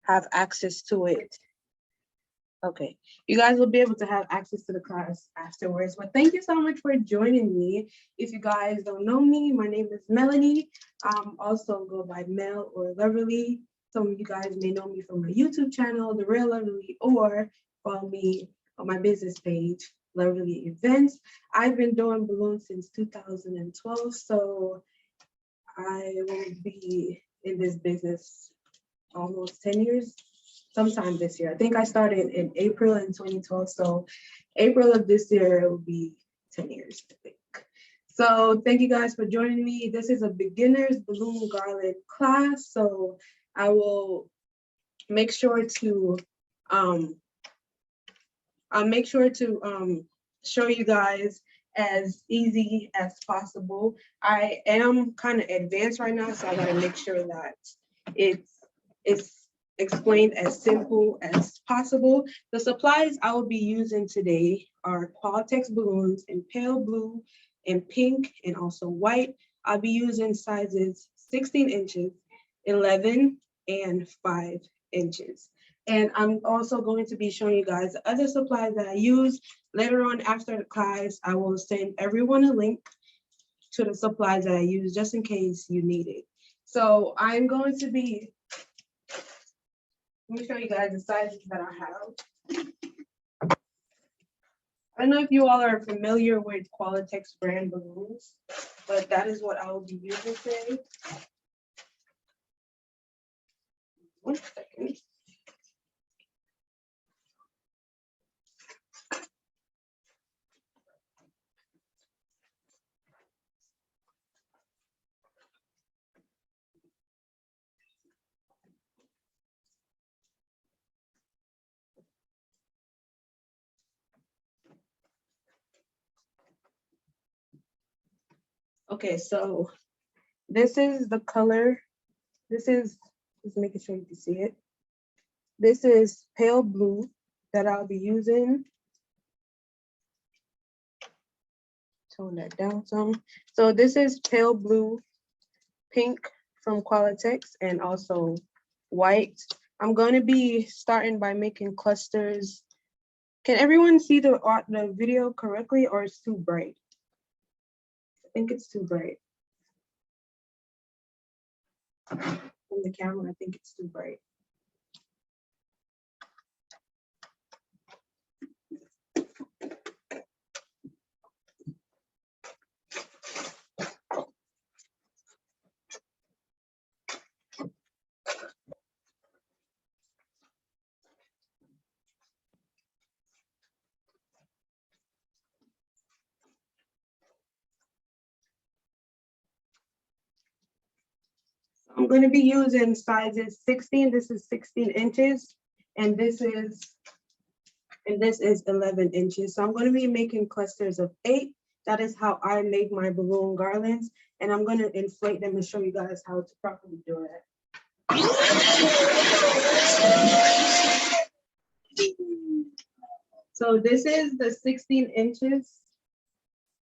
have access to it. Okay, you guys will be able to have access to the class afterwards. But thank you so much for joining me. If you guys don't know me, my name is Melanie. Also go by Mel or Loverlee. Some of you guys may know me from my YouTube channel, The Real Loverlee, or follow me on my business page, Loverlee Events. I've been doing balloons since 2012, so I will be in this business almost 10 years. Sometime this year. I think I started in April in 2012. So April of this year, it will be 10 years, I think. So thank you guys for joining me. This is a beginner's balloon garland class. So I will make sure to show you guys as easy as possible. I am kind of advanced right now, so I gotta make sure that it's explained as simple as possible. The supplies I will be using today are Qualatex balloons in pale blue and pink and also white. I'll be using sizes 16 inches, 11, and 5 inches. And I'm also going to be showing you guys the other supplies that I use. Later on after the class, I will send everyone a link to the supplies that I use just in case you need it. So I'm going to be let me show you guys the sizes that I have. I don't know if you all are familiar with Qualatex brand balloons, but that is what I will be using today. 1 second. Okay, so this is the color. This is, just making sure you can see it. This is pale blue that I'll be using. Tone that down some. So this is pale blue, pink from Qualatex, and also white. I'm going to be starting by making clusters. Can everyone see the video correctly, or it's too bright? I think it's too bright. From the camera, I think it's too bright. I'm going to be using sizes 16. This is 16 inches, and this is 11 inches. So I'm going to be making clusters of 8. That is how I make my balloon garlands, and I'm going to inflate them and show you guys how to properly do it. So this is the 16 inches.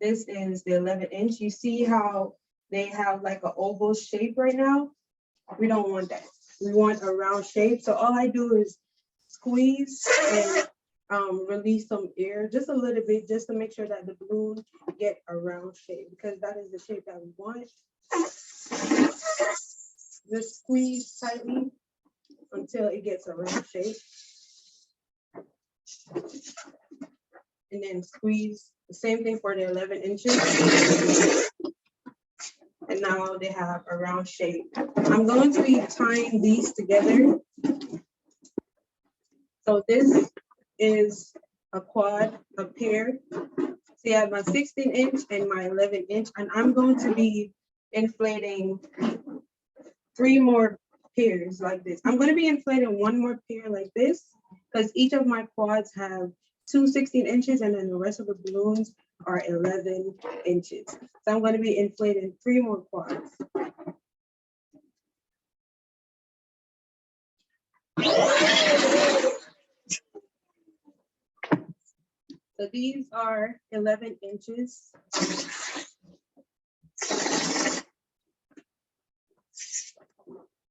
This is the 11 inch. You see how they have like an oval shape right now? We don't want that. We want a round shape. So all I do is squeeze and release some air, just a little bit, just to make sure that the balloon get a round shape, because that is the shape that we want. Just squeeze tightly until it gets a round shape. And then squeeze, the same thing for the 11 inches. And now they have a round shape. I'm going to be tying these together. So this is a quad, a pair. So you have my 16 inch and my 11 inch, and I'm going to be inflating 3 more pairs like this. I'm going to be inflating 1 more pair like this, because each of my quads have 2 16 inches, and then the rest of the balloons are 11 inches. So I'm going to be inflating 3 more quads. So these are 11 inches.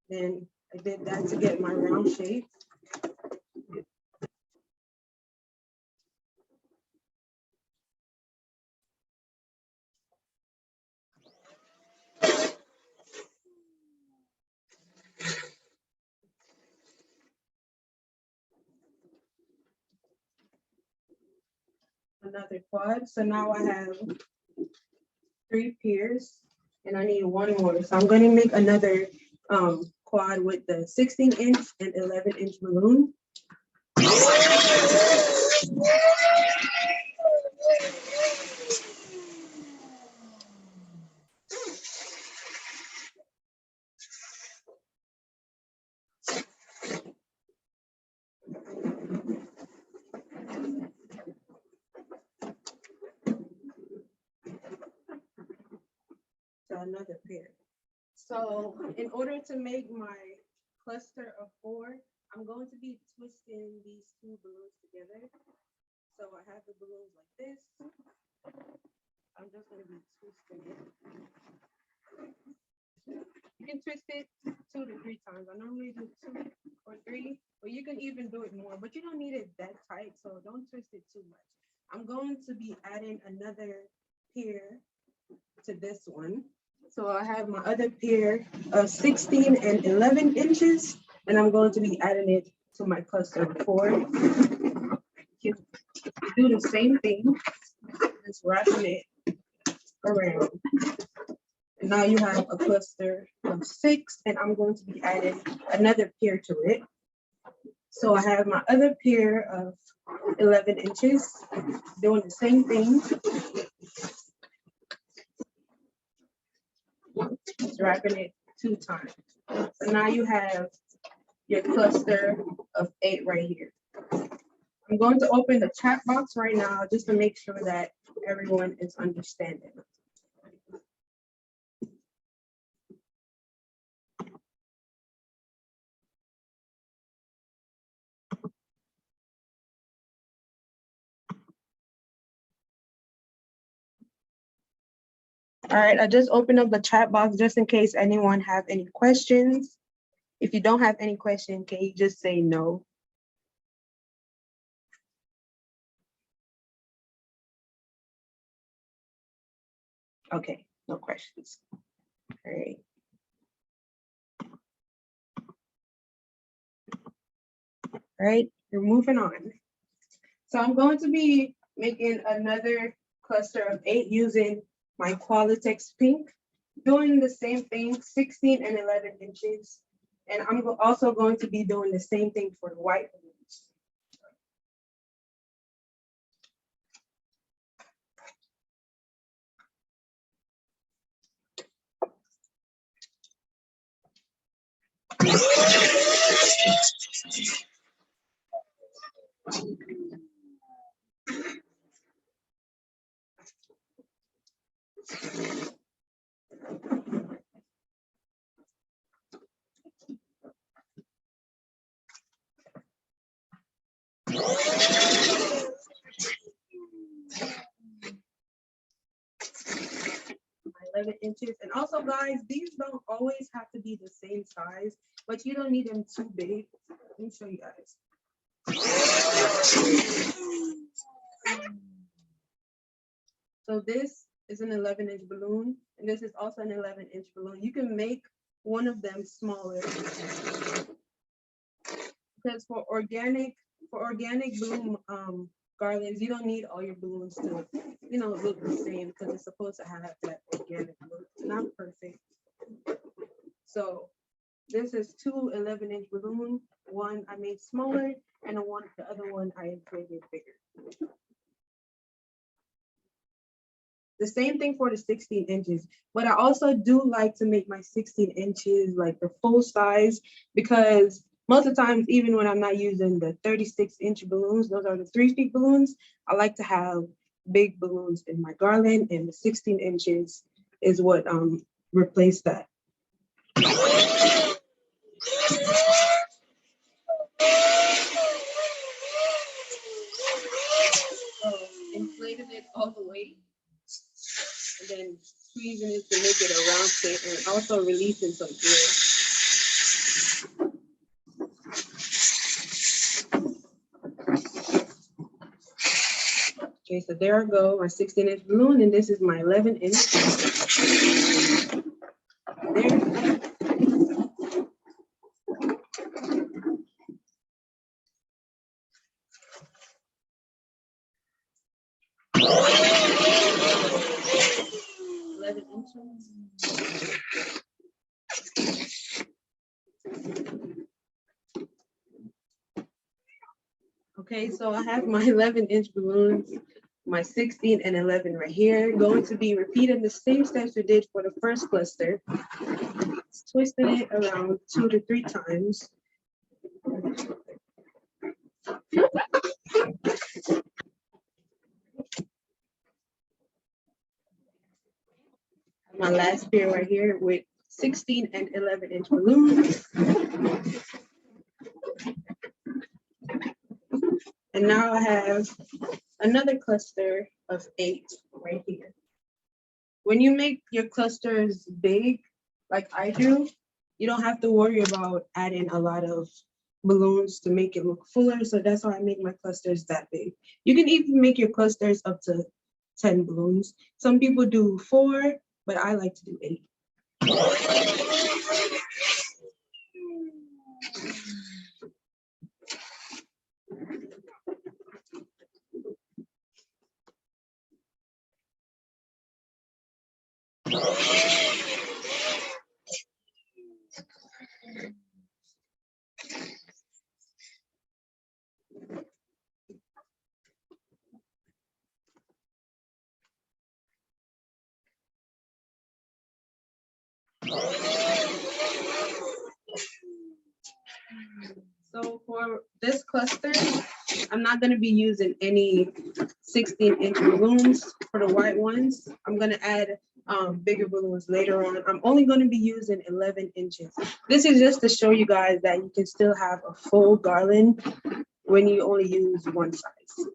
Then I did that to get my round shape. Another quad. So now I have 3 pairs and I need 1 more. So I'm going to make another quad with the 16-inch and 11-inch balloon. So another pair. So in order to make my cluster of 4, I'm going to be twisting these 2 balloons together. So I have the balloons like this. I'm just going to be twisting it. You can twist it 2 to 3 times. I normally do 2 or 3, or you can even do it more, but you don't need it that tight, so don't twist it too much. I'm going to be adding another pair to this one. So I have my other pair of 16 and 11 inches, and I'm going to be adding it to my cluster of 4. You do the same thing, just wrapping it around. And now you have a cluster of 6, and I'm going to be adding another pair to it. So I have my other pair of 11 inches, doing the same thing. Just wrapping it 2 times. So now you have your cluster of 8 right here. I'm going to open the chat box right now just to make sure that everyone is understanding. All right, I just opened up the chat box just in case anyone have any questions. If you don't have any question, can you just say no? Okay, no questions. All right. All right, we're moving on. So I'm going to be making another cluster of 8 using my Qualatex pink, doing the same thing, 16 and 11 inches. And I'm also going to be doing the same thing for the white balloons. My 11 inches. And also, guys, these don't always have to be the same size, but you don't need them too big. Let me show you guys. So this is an 11-inch balloon, and this is also an 11-inch balloon. You can make one of them smaller because for organic balloon garlands, you don't need all your balloons to, look the same because it's supposed to have that organic look. It's not perfect. So this is 2 11-inch balloons. One I made smaller, and the other one I created bigger. The same thing for the 16 inches, but I also do like to make my 16 inches like the full size, because most of the times, even when I'm not using the 36-inch balloons, those are the 3 feet balloons, I like to have big balloons in my garland, and the 16 inches is what replaced that. So inflated it all the way, and then squeezing it to make it a round shape, and also releasing some air. Okay, so there I go, my 16-inch balloon, and this is my 11-inch. There. 11 inches. Okay, so I have my 11-inch balloons, my 16 and 11 right here. Going to be repeating the same steps we did for the first cluster. Twisting it around 2 to 3 times. My last pair right here with 16 and 11-inch balloons. And now I have another cluster of 8 right here. When you make your clusters big, like I do, you don't have to worry about adding a lot of balloons to make it look fuller. So that's why I make my clusters that big. You can even make your clusters up to 10 balloons. Some people do 4, but I like to do 8. So for this cluster, I'm not going to be using any 16-inch balloons for the white ones. I'm going to add bigger balloons later on. I'm only going to be using 11 inches. This is just to show you guys that you can still have a full garland when you only use one size.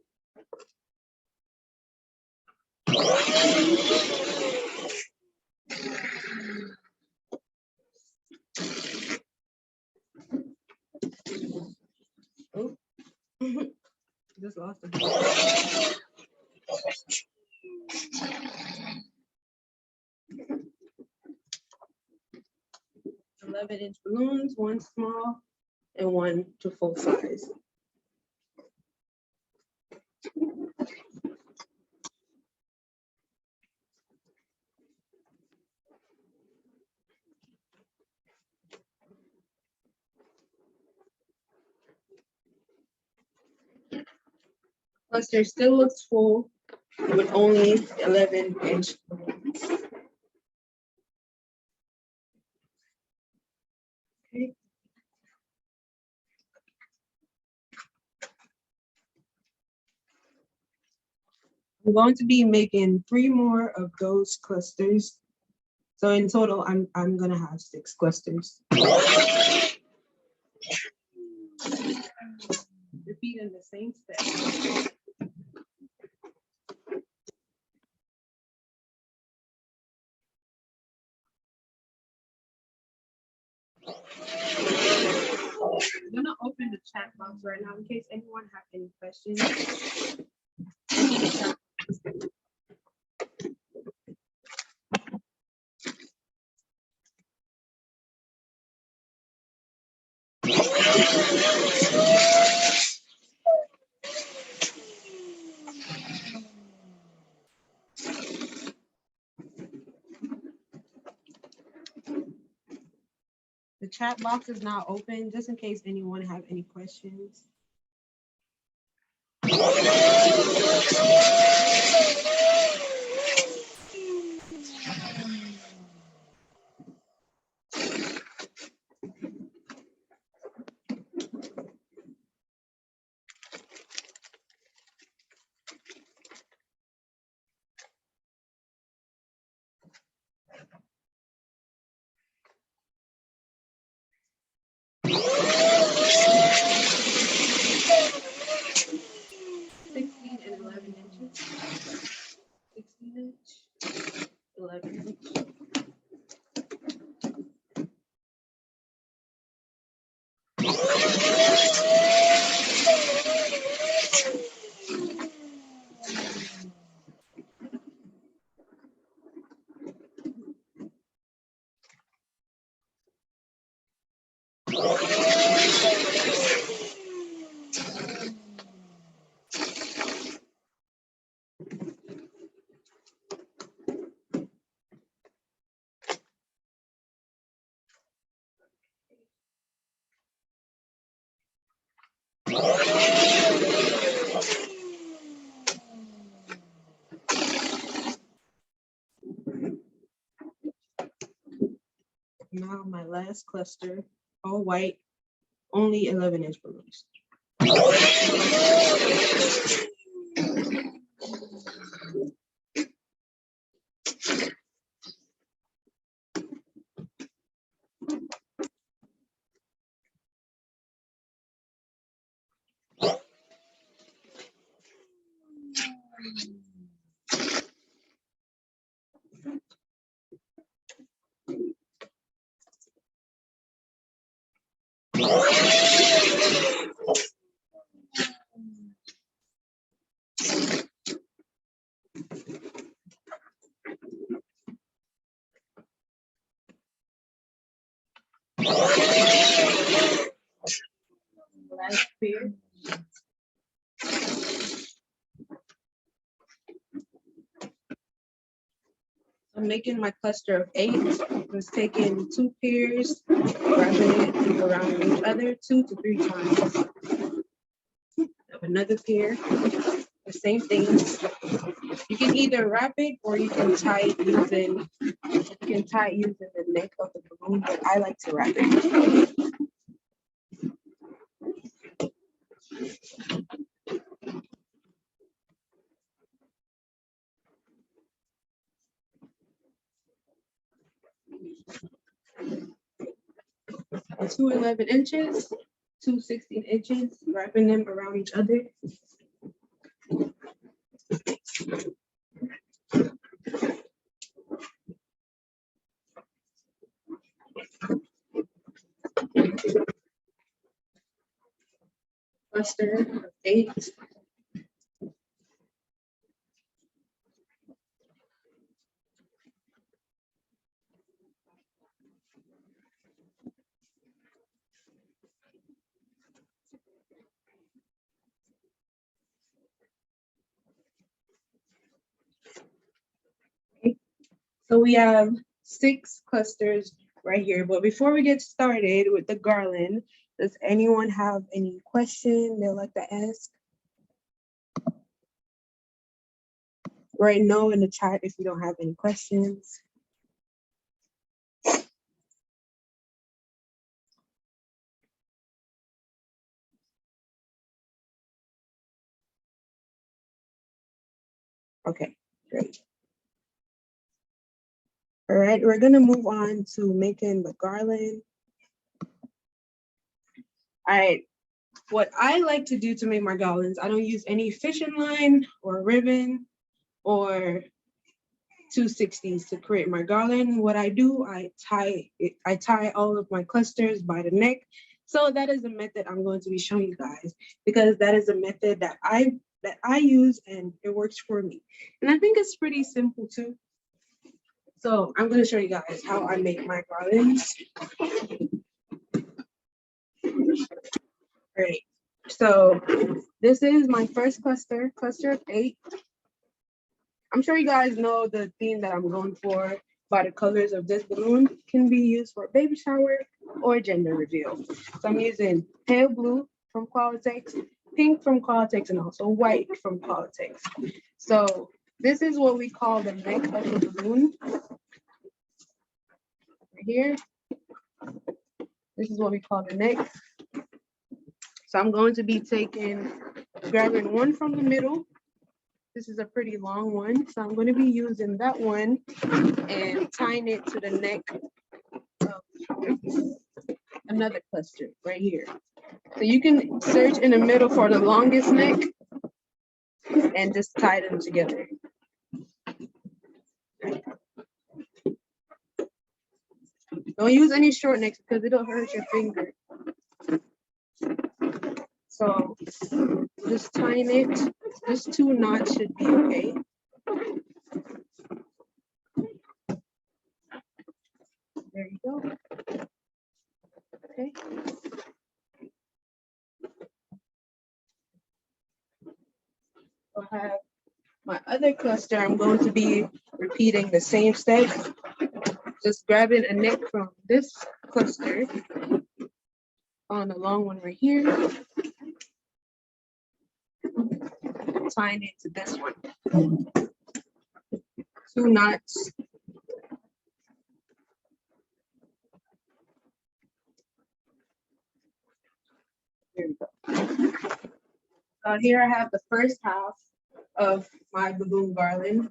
Oh, just lost it. 11-inch balloons, 1 small and 1 to full size. Cluster still looks full with only 11-inch balloons. Okay. I'm going to be making 3 more of those clusters. So in total, I'm gonna have 6 clusters. Repeating the same step. I'm gonna open the chat box right now in case anyone have any questions. The chat box is now open just in case anyone have any questions. Now my last cluster, all white, only 11-inch balloons. Last pair. I'm making my cluster of 8. I was taking 2 pairs, wrapping it around each other 2 to 3 times. Have another pair, the same thing. You can either wrap it or you can tie it using the neck of the balloon, but I like to wrap it. Two 11 inches, 2 16 inches, wrapping them around each other. Cluster of 8. So we have 6 clusters right here, but before we get started with the garland, does anyone have any question they'd like to ask? Right now in the chat if you don't have any questions. Okay, great. All right, we're gonna move on to making the garland. All right, what I like to do to make my garlands, I don't use any fishing line or ribbon or 260s to create my garland. What I do, I tie all of my clusters by the neck. So that is the method I'm going to be showing you guys, because that is a method that I use and it works for me. And I think it's pretty simple too. So I'm going to show you guys how I make my garlands. All right, so this is my first cluster of 8. I'm sure you guys know the theme that I'm going for by the colors of this balloon. Can be used for baby shower or gender reveal. So I'm using pale blue from Qualatex, pink from Qualatex, and also white from Qualatex. So this is what we call the neck of the balloon. Right here. This is what we call the neck. So I'm going to be grabbing one from the middle. This is a pretty long one, so I'm going to be using that one and tying it to the neck of another cluster right here. So you can search in the middle for the longest neck and just tie them together. Don't use any short necks because it'll hurt your finger. So just tying it, just 2 knots should be okay. There you go. Okay. I have my other cluster. I'm going to be repeating the same step. Just grabbing a neck from this cluster on the long one right here. tying it to this one. 2 knots. Here we go. So here I have the first half of my balloon garland.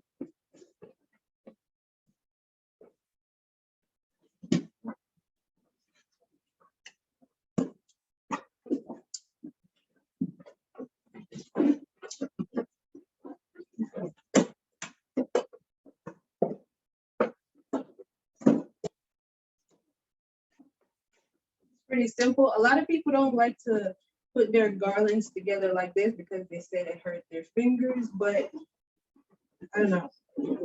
Pretty simple. A lot of people don't like to put their garlands together like this because they say it hurts their fingers, but I don't know.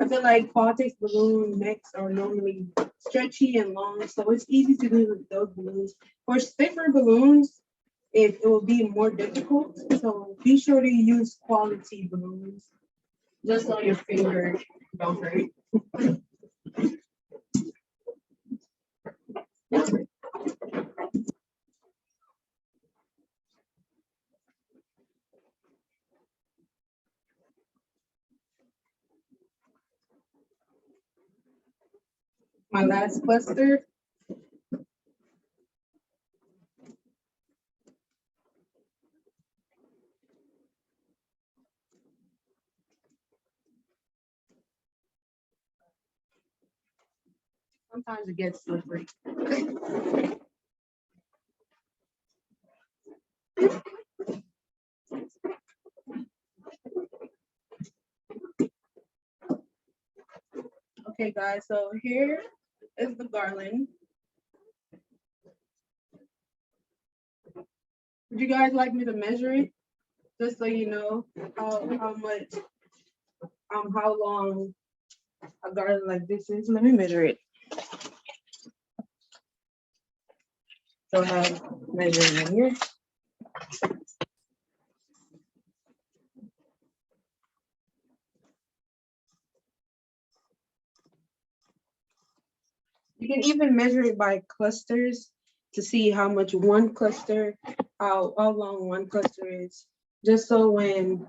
I feel like Qualatex balloon necks are normally stretchy and long, so it's easy to do with those balloons. For stiffer balloons, it will be more difficult, so be sure to use quality balloons just so your fingers don't hurt. My last cluster. Sometimes it gets slippery. Okay, guys, so here is the garland. Would you guys like me to measure it? Just so you know how much, how long a garland like this is. Let me measure it. So I have measuring here. You can even measure it by clusters to see how much one cluster, how long one cluster is. Just so when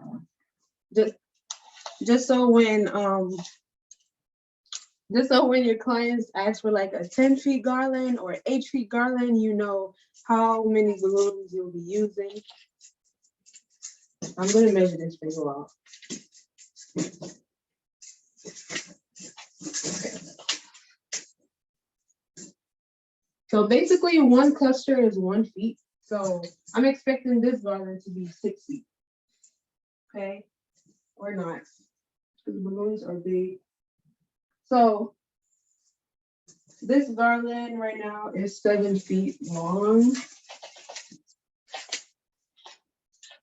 your clients ask for like a 10 feet garland or 8 feet garland, you know how many balloons you'll be using. I'm gonna measure this for you all. So basically one cluster is 1 feet. So I'm expecting this garland to be 6 feet. Okay, or not, because the balloons are big. So this garland right now is 7 feet long.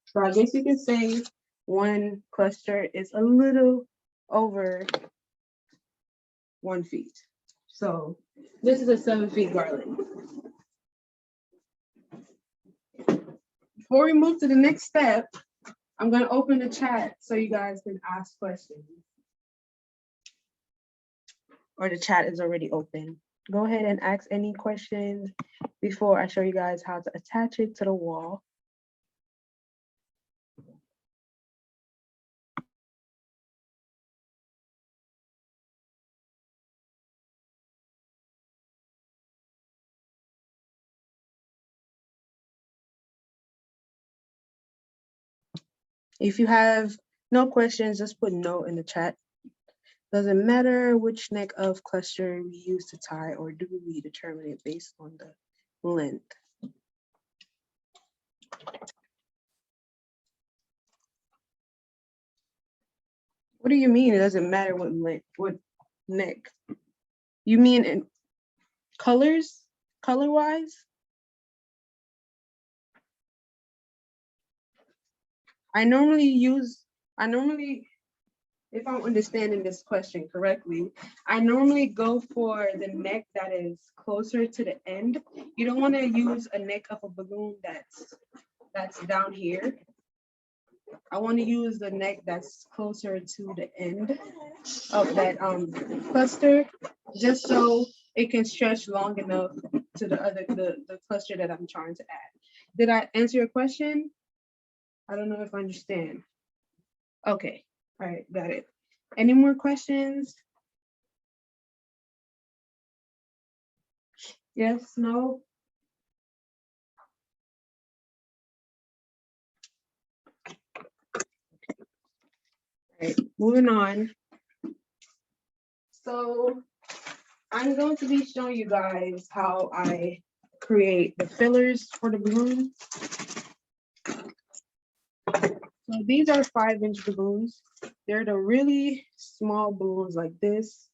So I guess you can say one cluster is a little over 1 feet. So this is a 7 feet garland. Before we move to the next step, I'm gonna open the chat so you guys can ask questions. Or the chat is already open. Go ahead and ask any questions before I show you guys how to attach it to the wall. If you have no questions, just put no in the chat. Doesn't matter which neck of cluster we use to tie, or do we determine it based on the length. What do you mean it doesn't matter what length, what neck? You mean in colors, color-wise? I normally, if I'm understanding this question correctly, I normally go for the neck that is closer to the end. You don't want to use a neck of a balloon that's down here. I want to use the neck that's closer to the end of that cluster, just so it can stretch long enough to the cluster that I'm trying to add. Did I answer your question? I don't know if I understand. Okay, all right, got it. Any more questions? Yes, no? All right, moving on. So I'm going to be showing you guys how I create the fillers for the balloon. So these are 5-inch balloons. They're the really small balloons like this.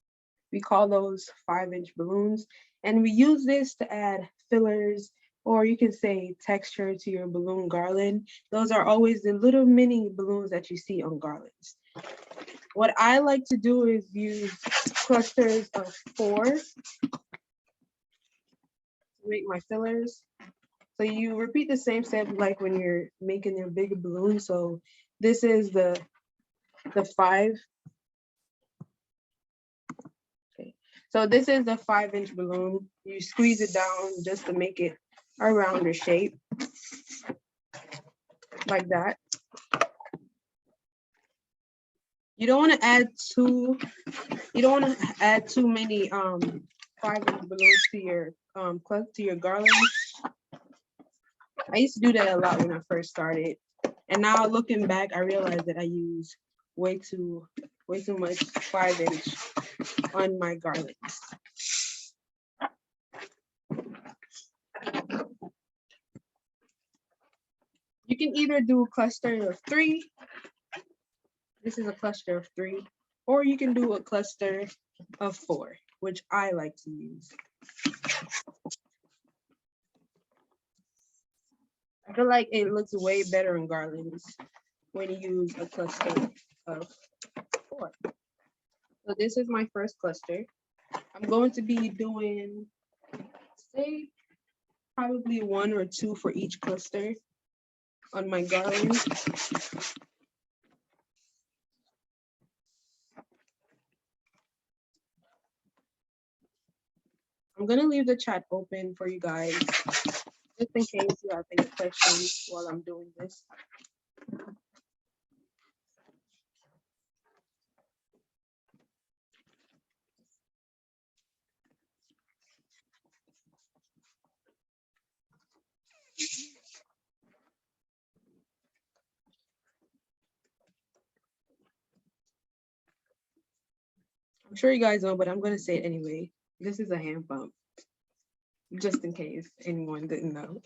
We call those 5-inch balloons. And we use this to add fillers, or you can say texture to your balloon garland. Those are always the little mini balloons that you see on garlands. What I like to do is use clusters of 4 to make my fillers. So you repeat the same step like when you're making your bigger balloon. So this is the 5. Okay. So this is the 5-inch balloon. You squeeze it down just to make it a rounder shape, like that. You don't want to add too many 5-inch balloons to your garland. I used to do that a lot when I first started, and now looking back, I realized that I use way too much 5-inch on my garlands. You can either do a cluster of 3. This is a cluster of 3, or you can do a cluster of 4, which I like to use. I feel like it looks way better in garlands when you use a cluster of 4. So this is my first cluster. I'm going to be doing, say, probably 1 or 2 for each cluster on my garland. I'm gonna leave the chat open for you guys, just in case you have any questions while I'm doing this. I'm sure you guys know, but I'm gonna say it anyway. This is a hand pump, just in case anyone didn't know.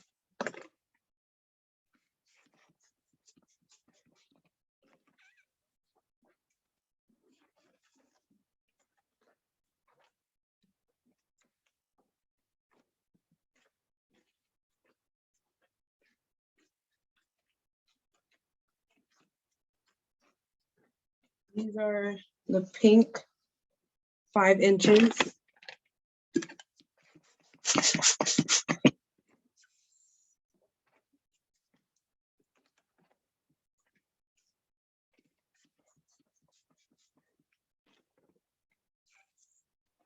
These are the pink 5 inches.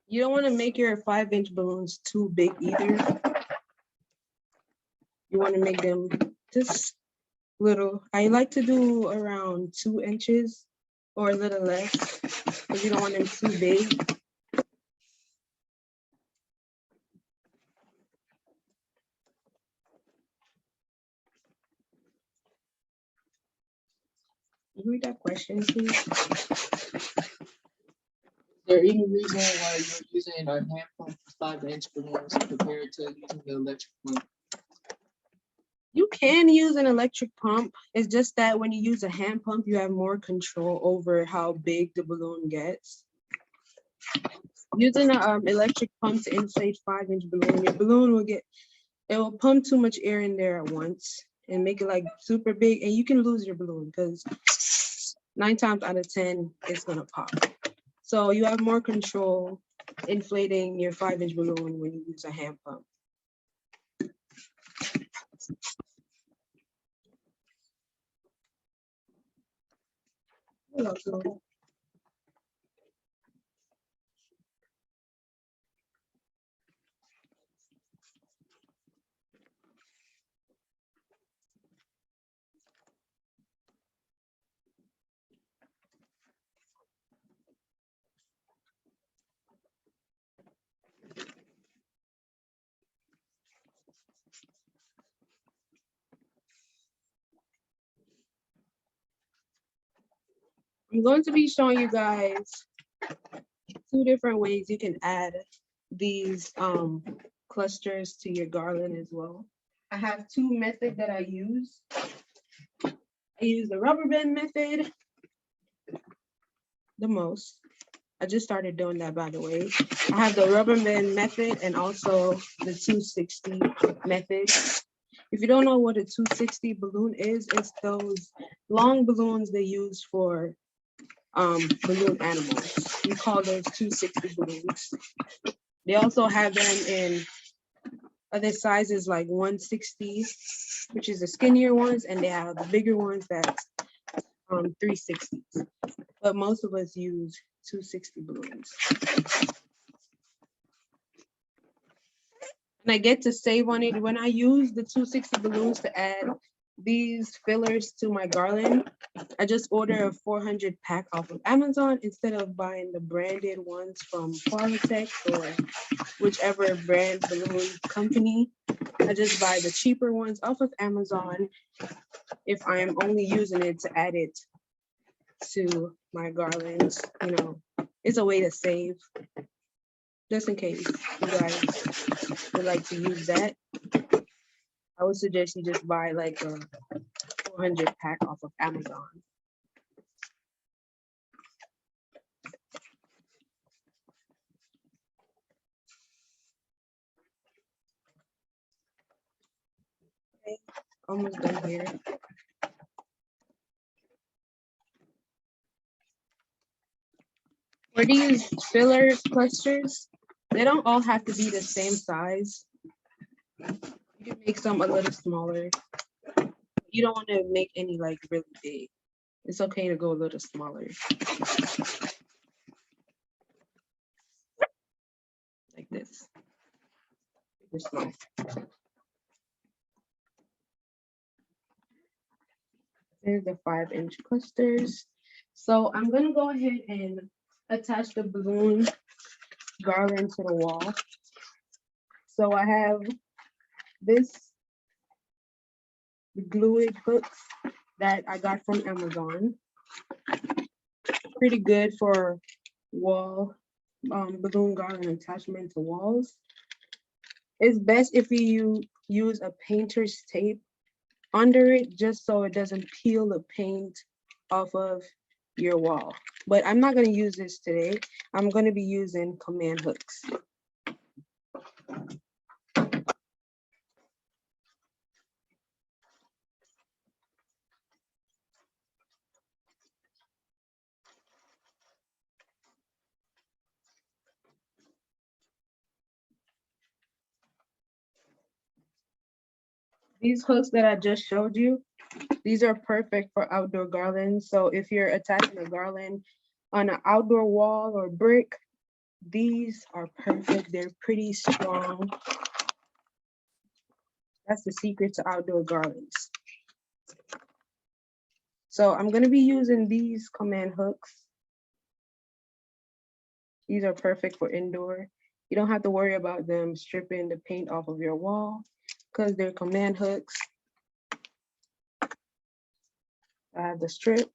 You don't want to make your 5-inch balloons too big either. You want to make them just little. I like to do around 2 inches or a little less, because you don't want them too big. Can you read that question, please? Is there any reason why you're using a hand pump 5-inch balloons compared to using the electric pump? You can use an electric pump. It's just that when you use a hand pump, you have more control over how big the balloon gets. Using an electric pump to inflate 5-inch balloon, your balloon will pump too much air in there at once and make it like super big, and you can lose your balloon because 9 times out of 10, it's gonna pop. So you have more control inflating your 5-inch balloon when you use a hand pump. I'm going to be showing you guys 2 different ways you can add these clusters to your garland as well. I have 2 methods that I use. I use the rubber band method the most. I just started doing that, by the way. I have the rubber band method and also the 260 method. If you don't know what a 260 balloon is, it's those long balloons they use for balloon animals. We call those 260 balloons. They also have them in other sizes like 160, which is the skinnier ones, and they have the bigger ones that's 360s. But most of us use 260 balloons. And I get to save on it when I use the 260 balloons to add these fillers to my garland. I just order a 400 pack off of Amazon instead of buying the branded ones from Qualatex or whichever brand balloon company. I just buy the cheaper ones off of Amazon if I'm only using it to add it to my garlands. You know, it's a way to save, just in case you guys would like to use that. I would suggest you just buy like a 400 pack off of Amazon. Okay, almost done here. For these filler clusters, they don't all have to be the same size. You can make some a little smaller. You don't want to make any like really big. It's okay to go a little smaller. Like this. Super small. There's the 5-inch clusters. So I'm gonna go ahead and attach the balloon garland to the wall. So I have this glued hooks that I got from Amazon. Pretty good for wall balloon garland attachment to walls. It's best if you use a painter's tape under it just so it doesn't peel the paint off of your wall. But I'm not going to use this today. I'm going to be using command hooks. These hooks that I just showed you, these are perfect for outdoor garlands. So if you're attaching a garland on an outdoor wall or brick, these are perfect. They're pretty strong. That's the secret to outdoor garlands. So I'm going to be using these command hooks. These are perfect for indoor. You don't have to worry about them stripping the paint off of your wall because they're command hooks. I have the strip.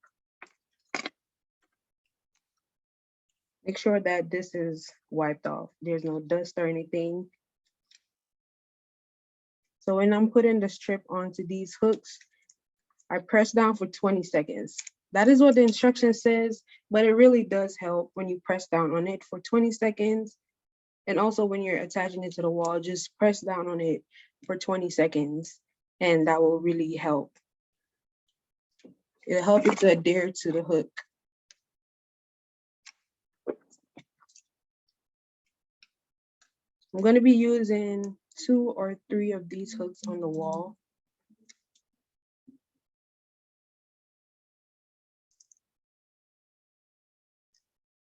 Make sure that this is wiped off. There's no dust or anything. So when I'm putting the strip onto these hooks, I press down for 20 seconds. That is what the instruction says, but it really does help when you press down on it for 20 seconds. And also when you're attaching it to the wall, just press down on it for 20 seconds and that will really help. It'll help it to adhere to the hook. I'm going to be using 2 or 3 of these hooks on the wall.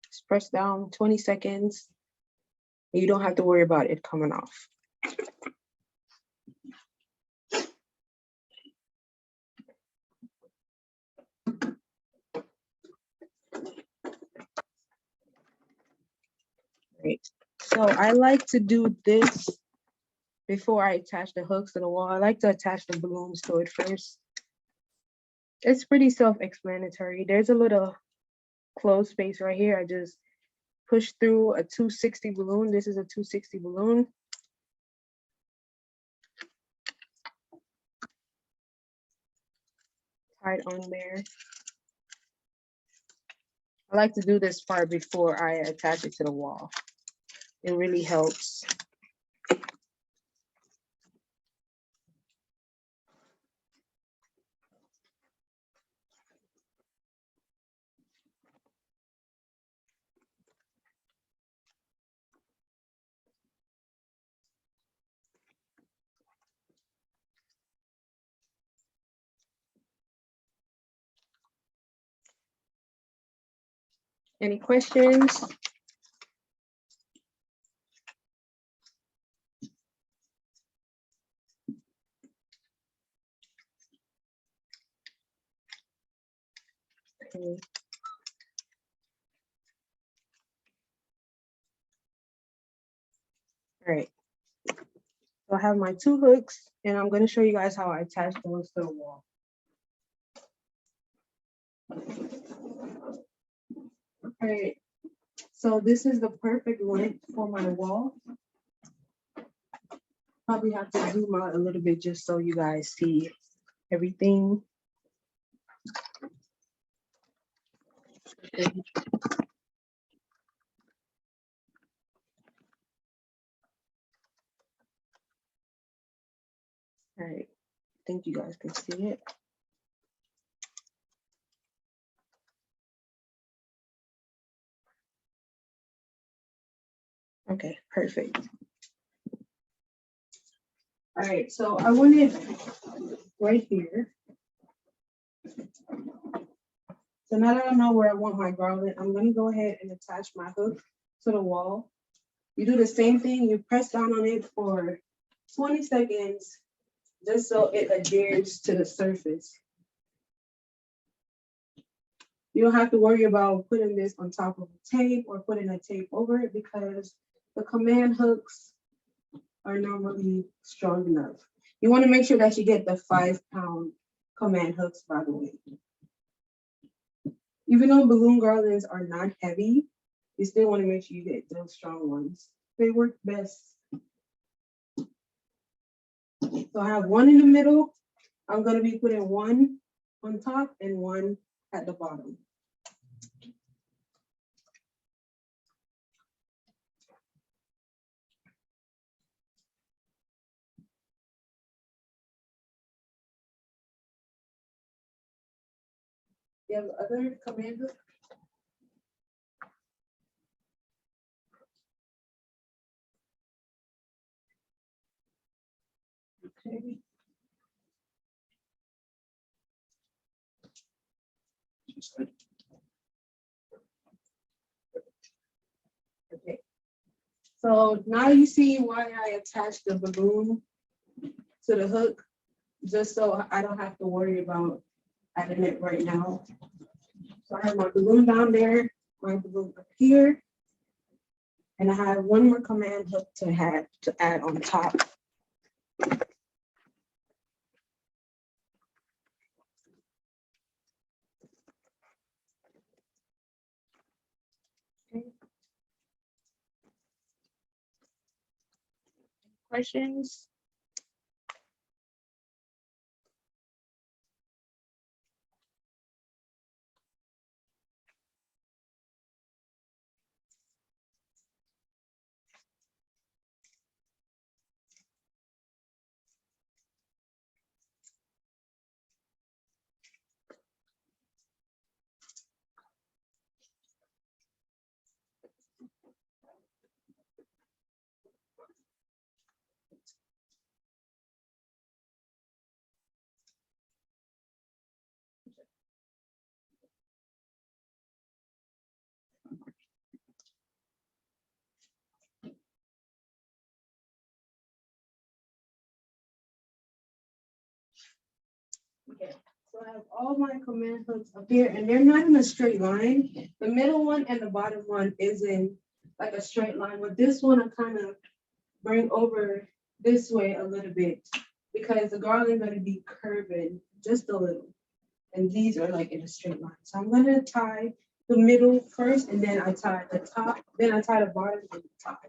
Just press down 20 seconds. You don't have to worry about it coming off. Right. So I like to do this before I attach the hooks to the wall. I like to attach the balloons to it first. It's pretty self-explanatory. There's a little closed space right here, I just push through a 260 balloon. This is a 260 balloon. Tie it on there. I like to do this part before I attach it to the wall. It really helps. Any questions? Okay. All right. So I have my 2 hooks, and I'm going to show you guys how I attach those to the wall. All right. So this is the perfect length for my wall. Probably have to zoom out a little bit just so you guys see everything. Okay. All right, I think you guys can see it. Okay, perfect. All right, so I want it right here. So now that I know where I want my garland, I'm gonna go ahead and attach my hook to the wall. You do the same thing, you press down on it for 20 seconds, just so it adheres to the surface. You don't have to worry about putting this on top of a tape or putting a tape over it because the command hooks are normally strong enough. You want to make sure that you get the 5-pound command hooks, by the way. Even though balloon garlands are not heavy, you still want to make sure you get those strong ones. They work best. So I have one in the middle. I'm going to be putting one on top and one at the bottom. You have other command hooks? Okay. Okay. So now you see why I attached the balloon to the hook, just so I don't have to worry about adding it right now. So I have my balloon down there, my balloon up here, and I have one more command hook to add on top. Okay. Questions? Okay, so I have all my command hooks up here, and they're not in a straight line. The middle one and the bottom one is in like a straight line. With this one, I kind of bring over this way a little bit because the garland is going to be curving just a little. And these are like in a straight line. So I'm going to tie the middle first, and then I tie the top, then I tie the bottom and the top.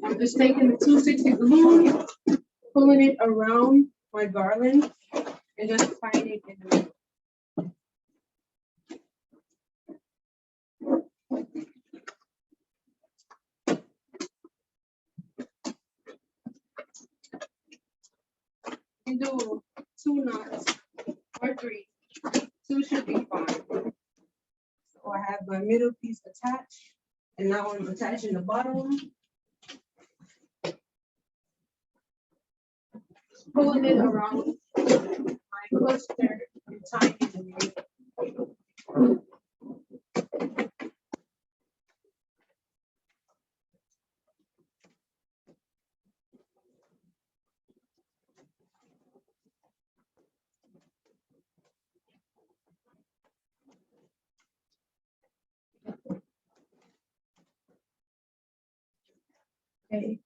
I'm just taking the 260 balloon, pulling it around my garland, and just tying it in the middle. You do 2 knots or 3. 2 should be fine. So I have my middle piece attached, and now I'm attaching the bottom. Pulling it around my cluster and tying it in the middle. Okay.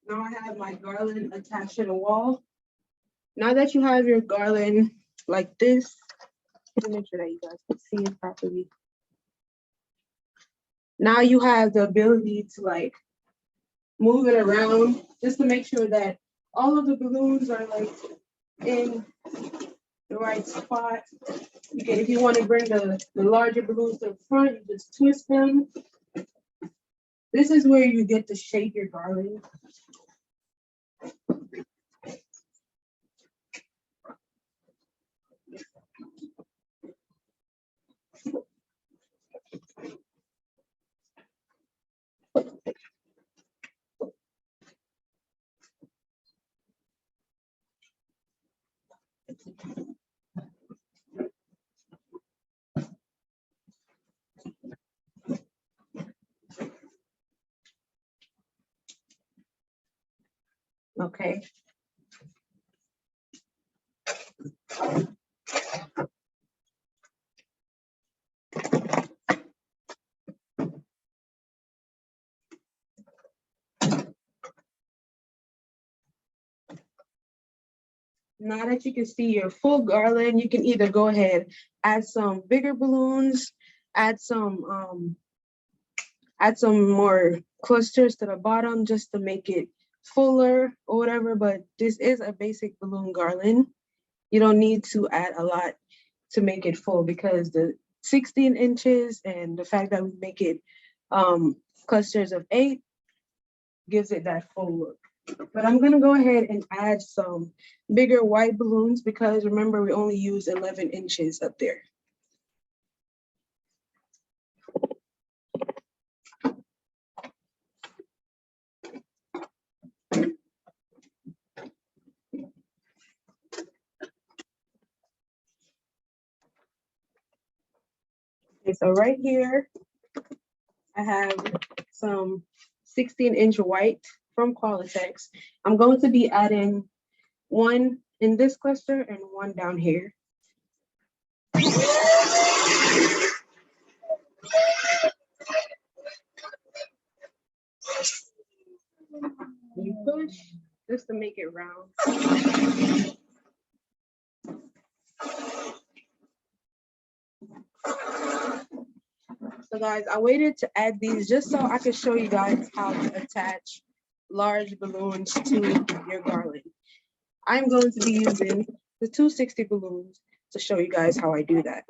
Now I have my garland attached to the wall. Now that you have your garland like this, let me make sure that you guys can see it properly. Now you have the ability to like move it around just to make sure that all of the balloons are like in the right spot. Okay, if you want to bring the larger balloons to the front, you just twist them. This is where you get to shape your garland. Okay. Now that you can see your full garland, you can either go ahead, add some bigger balloons, add some more clusters to the bottom just to make it fuller or whatever, but this is a basic balloon garland. You don't need to add a lot to make it full because the 16 inches and the fact that we make it clusters of 8 gives it that full look. But I'm gonna go ahead and add some bigger white balloons because remember we only use 11 inches up there. Okay, so right here, I have some 16-inch white from Qualatex. I'm going to be adding 1 in this cluster and 1 down here. You push just to make it round. So guys, I waited to add these just so I could show you guys how to attach large balloons to your garland. I'm going to be using the 260 balloons to show you guys how I do that.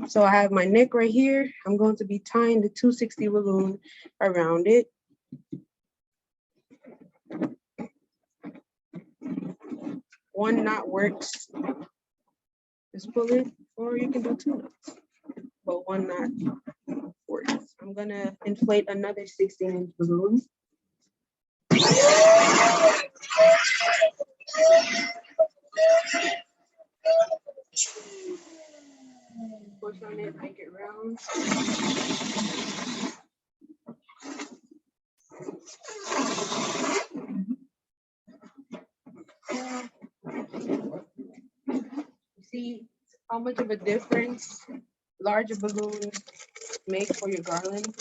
So I have my neck right here. I'm going to be tying the 260 balloon around it. One knot works. Just pull it, or you can do 2 knots, but 1 knot works. I'm gonna inflate another 16-inch balloon. Push on it, make it round. how much of a difference larger balloons make for your garland.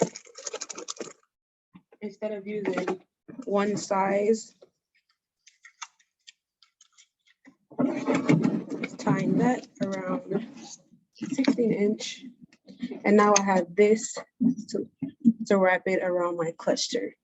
Instead of using one size, just tying that around 16-inch. And now I have this to wrap it around my cluster.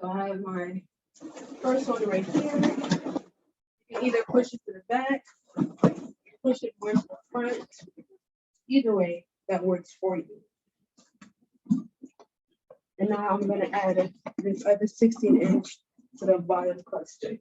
So I have my first one right here. You can either push it to the back, push it more to the front. Either way, that works for you. And now I'm gonna add this other 16-inch to the bottom cluster.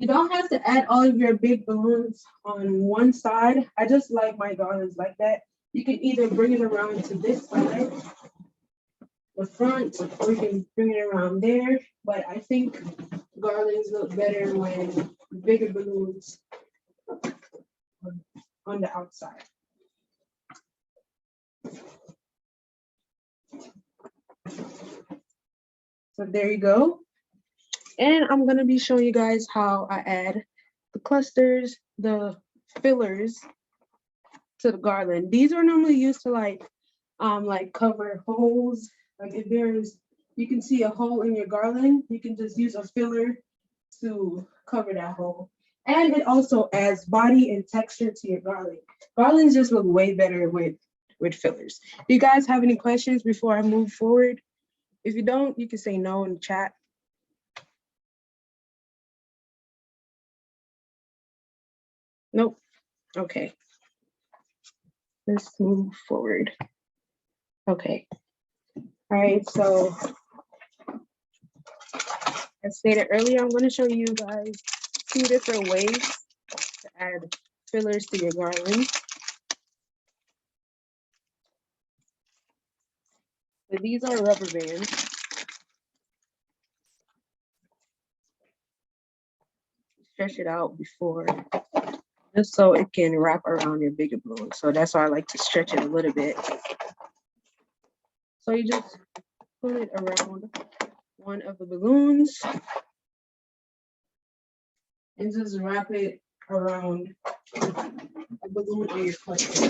You don't have to add all of your big balloons on one side. I just like my garlands like that. You can either bring it around to this side, the front, or you can bring it around there. But I think garlands look better when bigger balloons on the outside. So there you go. And I'm gonna be showing you guys how I add the clusters, the fillers to the garland. These are normally used to like cover holes. Like if there's, you can see a hole in your garland, you can just use a filler to cover that hole. And it also adds body and texture to your garland. Garlands just look way better with fillers. Do you guys have any questions before I move forward? If you don't, you can say no in the chat. Nope. Okay. Let's move forward. Okay. All right, so as stated earlier, I'm going to show you guys 2 different ways to add fillers to your garland. So these are rubber bands. Stretch it out before, just so it can wrap around your bigger balloon. So that's why I like to stretch it a little bit. So you just put it around one of the balloons and just wrap it around a balloon in your cluster.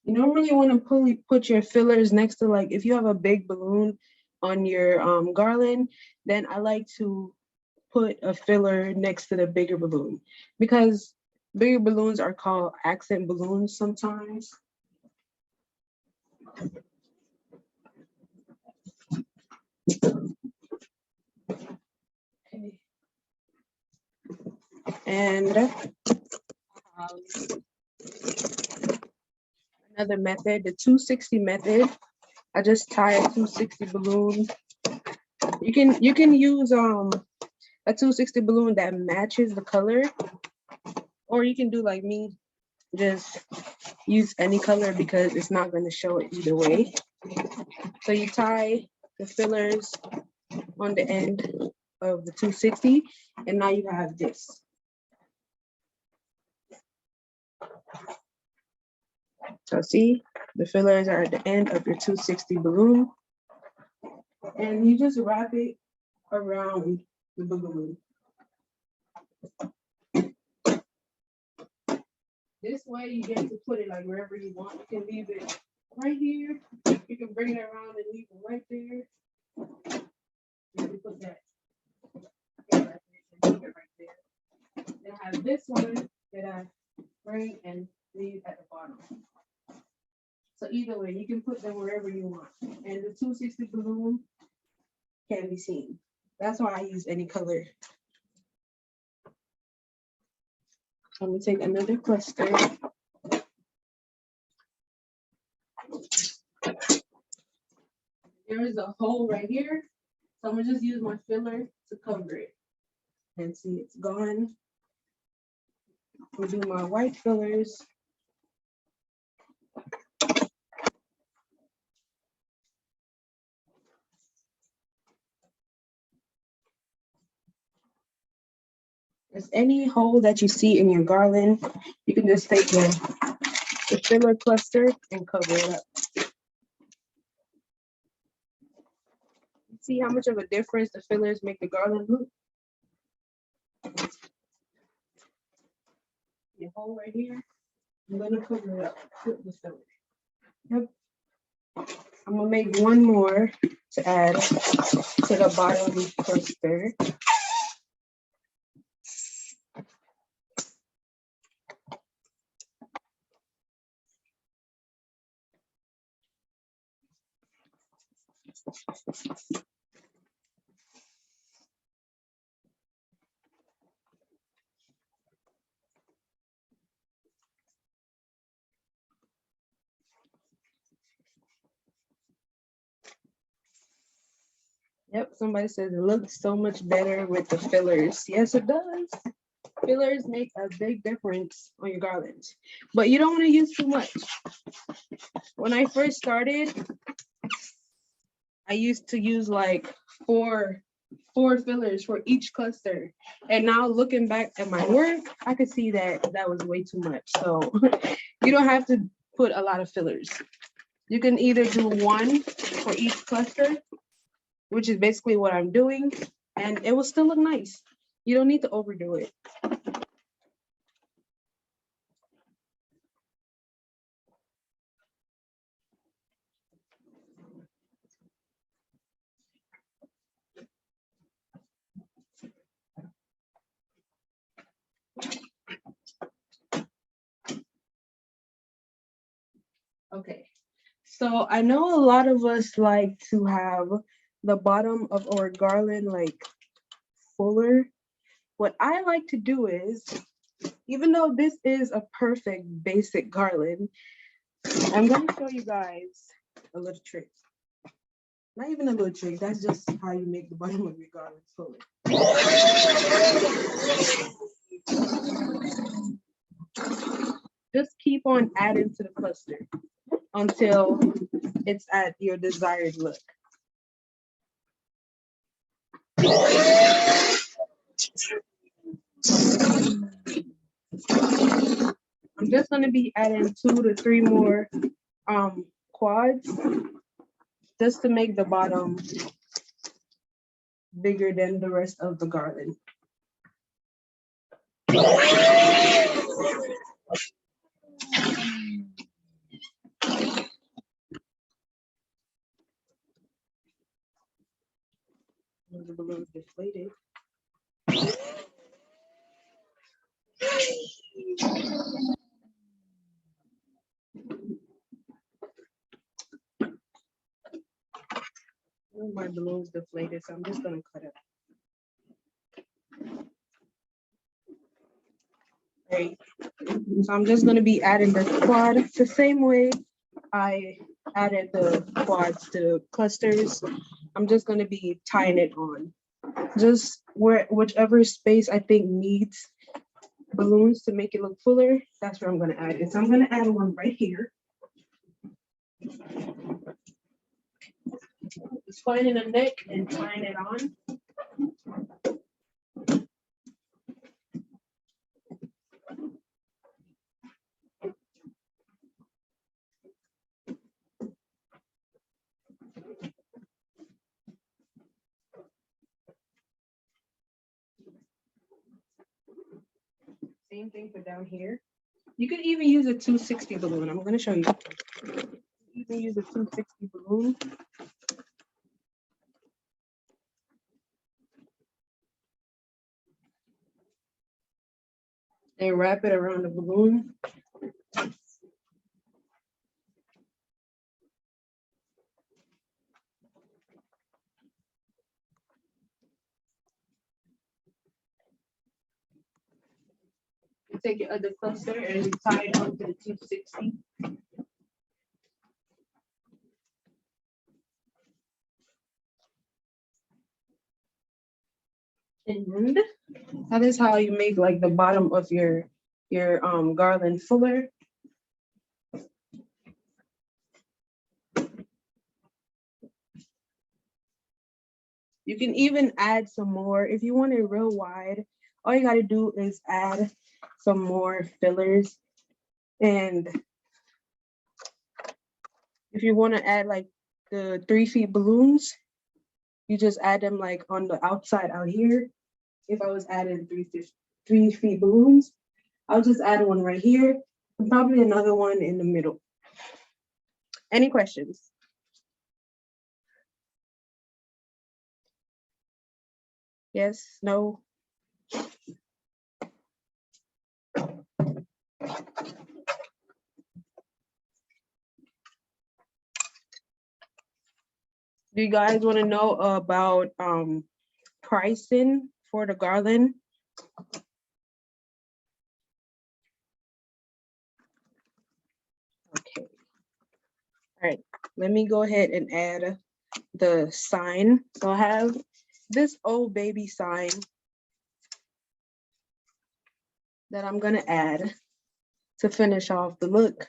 You normally want to put your fillers next to, like, if you have a big balloon on your garland, then I like to put a filler next to the bigger balloon, because bigger balloons are called accent balloons sometimes. Okay. And another method, the 260 method. I just tie a 260 balloon. You can use a 260 balloon that matches the color, or you can do like me, just use any color because it's not going to show it either way. So you tie the fillers on the end of the 260, and now you have this. So see, the fillers are at the end of your 260 balloon, and you just wrap it around the balloon. This way you get to put it like wherever you want. You can leave it right here. You can bring it around and leave it right there. You can put that right there. Then I have this one that I bring and leave at the bottom. So either way, you can put them wherever you want. And the 260 balloon can be seen. That's why I use any color. I'm gonna take another cluster. There is a hole right here, so I'm gonna just use my filler to cover it. And see, it's gone. We'll do my white fillers. There's any hole that you see in your garland, you can just take the filler cluster and cover it up. See how much of a difference the fillers make the garland look? The hole right here, I'm gonna cover it up with the filler. Yep. I'm gonna make one more to add to the bottom cluster. Yep, somebody says it looks so much better with the fillers. Yes, it does. Fillers make a big difference on your garland, but you don't want to use too much. When I first started, I used to use like four fillers for each cluster. And now looking back at my work, I could see that that was way too much. So you don't have to put a lot of fillers. You can either do one for each cluster, which is basically what I'm doing, and it will still look nice. You don't need to overdo it. Okay, so I know a lot of us like to have the bottom of our garland like fuller. What I like to do is, even though this is a perfect basic garland, I'm gonna show you guys a little trick. Not even a little trick, that's just how you make the bottom of your garland fuller. Just keep on adding to the cluster until it's at your desired look. I'm just gonna be adding 2 to 3 more quads just to make the bottom bigger than the rest of the garland. The balloon deflated. My balloon's deflated, so I'm just gonna cut it. Right. So I'm just gonna be adding the quad the same way I added the quads to clusters. I'm just gonna be tying it on. Just whichever space I think needs balloons to make it look fuller, that's where I'm gonna add it. So I'm gonna add one right here. Just finding the neck and tying it on. Same thing for down here. You could even use a 260 balloon. I'm gonna show you. You can use a 260 balloon. And wrap it around the balloon. take your other cluster and tie it onto the 260. And that is how you make like the bottom of your garland fuller. You can even add some more if you want it real wide. All you got to do is add some more fillers. And if you want to add like the 3 feet balloons, you just add them like on the outside out here. If I was adding 3 feet balloons, I'll just add one right here and probably another one in the middle. Any questions? Yes, no? Do you guys want to know about pricing for the garland? Okay. All right, let me go ahead and add the sign. So I have this old baby sign that I'm gonna add to finish off the look.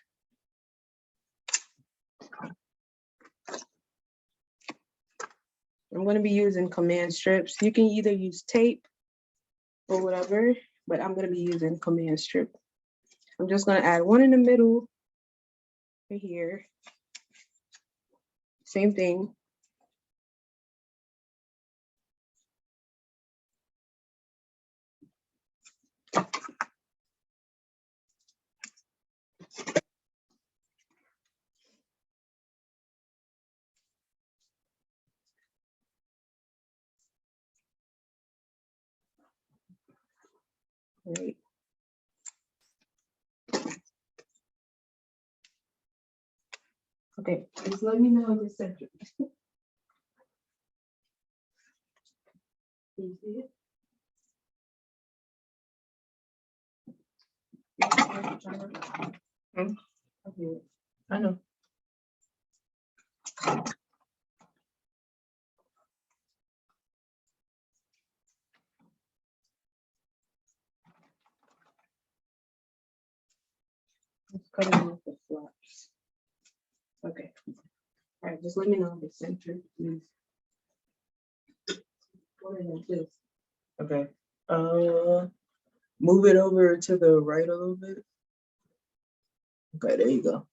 I'm gonna be using command strips. You can either use tape or whatever, but I'm gonna be using command strip. I'm just gonna add one in the middle right here. Same thing. Right. Okay, just let me know if it's centered. Can you see it? Okay, I know. Let's cut it off the flaps. Okay. All right, just let me know if it's centered, please. What is this? Okay. Move it over to the right a little bit. Okay, there you go.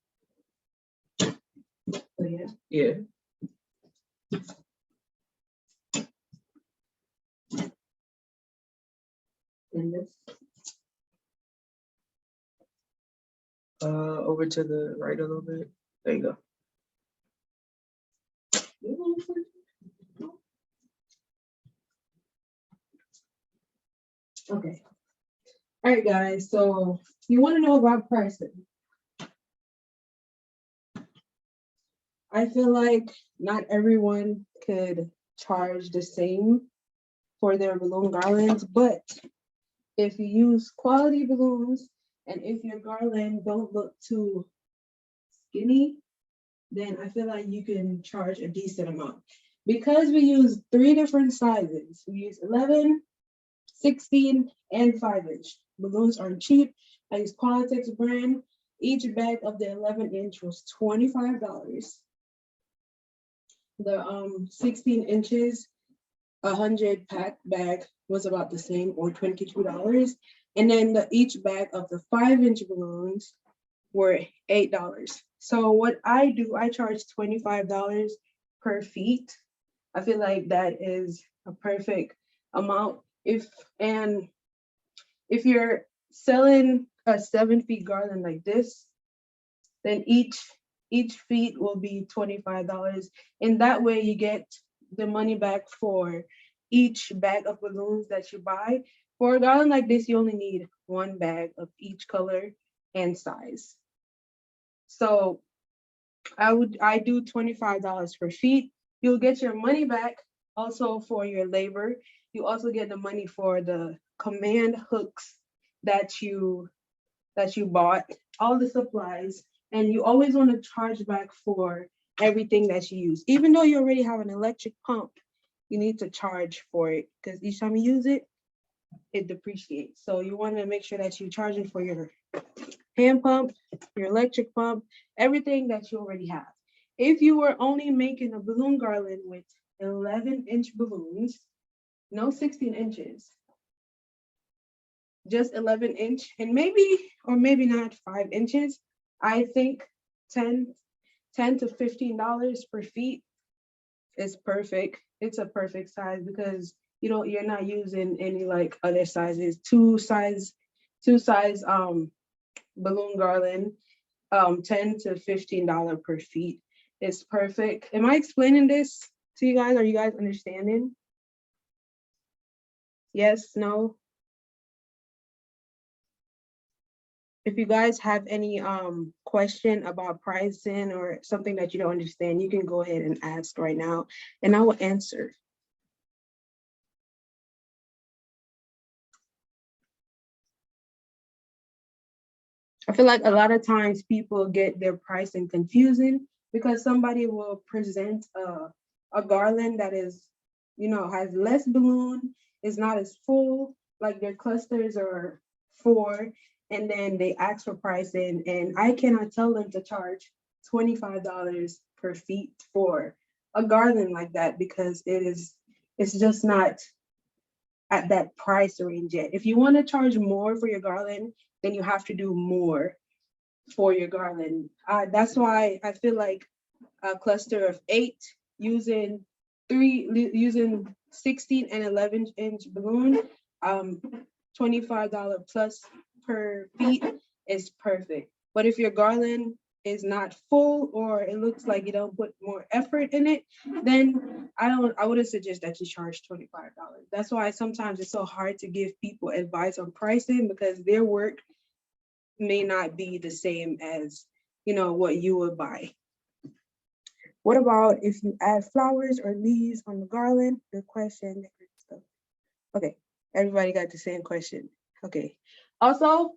Oh, yeah. Yeah. And this. Over to the right a little bit. There you go. Okay. All right, guys. So you want to know about pricing? I feel like not everyone could charge the same for their balloon garlands, but if you use quality balloons and if your garland don't look too skinny, then I feel like you can charge a decent amount. Because we use 3 different sizes, we use 11, 16, and 5-inch. Balloons aren't cheap. I use Qualatex brand. Each bag of the 11-inch was $25. The 16 inches, 100 pack bag was about the same, or $22. And then each bag of the 5-inch balloons were $8. So what I do, I charge $25 per feet. I feel like that is a perfect amount. If you're selling a 7-feet garland like this, then each feet will be $25. And that way you get the money back for each bag of balloons that you buy. For a garland like this, you only need 1 bag of each color and size. So I do $25 per feet. You'll get your money back also for your labor. You also get the money for the command hooks that you that you bought, all the supplies, and you always want to charge back for everything that you use. Even though you already have an electric pump, you need to charge for it because each time you use it, it depreciates. So you want to make sure that you're charging for your hand pump, your electric pump, everything that you already have. If you were only making a balloon garland with 11-inch balloons, no 16 inches, just 11-inch, and maybe, or maybe not 5 inches, I think 10 to $15 per feet is perfect. It's a perfect size because you're not using any like other sizes. Two size balloon garland, 10 to $15 per feet is perfect. Am I explaining this to you guys? Are you guys understanding? Yes, no? If you guys have any question about pricing or something that you don't understand, you can go ahead and ask right now and I will answer. I feel like a lot of times people get their pricing confusing because somebody will present a garland that is, has less balloon, is not as full, like their clusters are 4, and then they ask for pricing, and I cannot tell them to charge $25 per feet for a garland like that because it's just not at that price range yet. If you want to charge more for your garland, then you have to do more for your garland. That's why I feel like a cluster of 8 using 16 and 11-inch balloon, $25 plus per feet is perfect. But if your garland is not full or it looks like you don't put more effort in it, then I wouldn't suggest that you charge $25. That's why sometimes it's so hard to give people advice on pricing because their work may not be the same as what you would buy. What about if you add flowers or leaves on the garland? Good question. Okay, everybody got the same question. Okay. Also,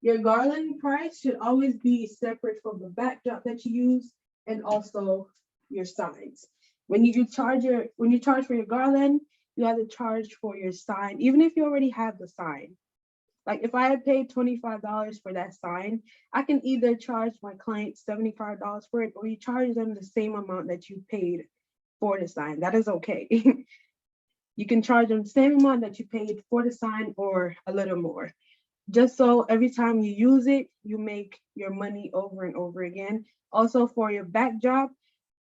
your garland price should always be separate from the backdrop that you use and also your signs. When you charge for your garland, you have to charge for your sign, even if you already have the sign. Like if I had paid $25 for that sign, I can either charge my client $75 for it or you charge them the same amount that you paid for the sign. That is okay. You can charge them the same amount that you paid for the sign or a little more. Just so every time you use it, you make your money over and over again. Also for your backdrop,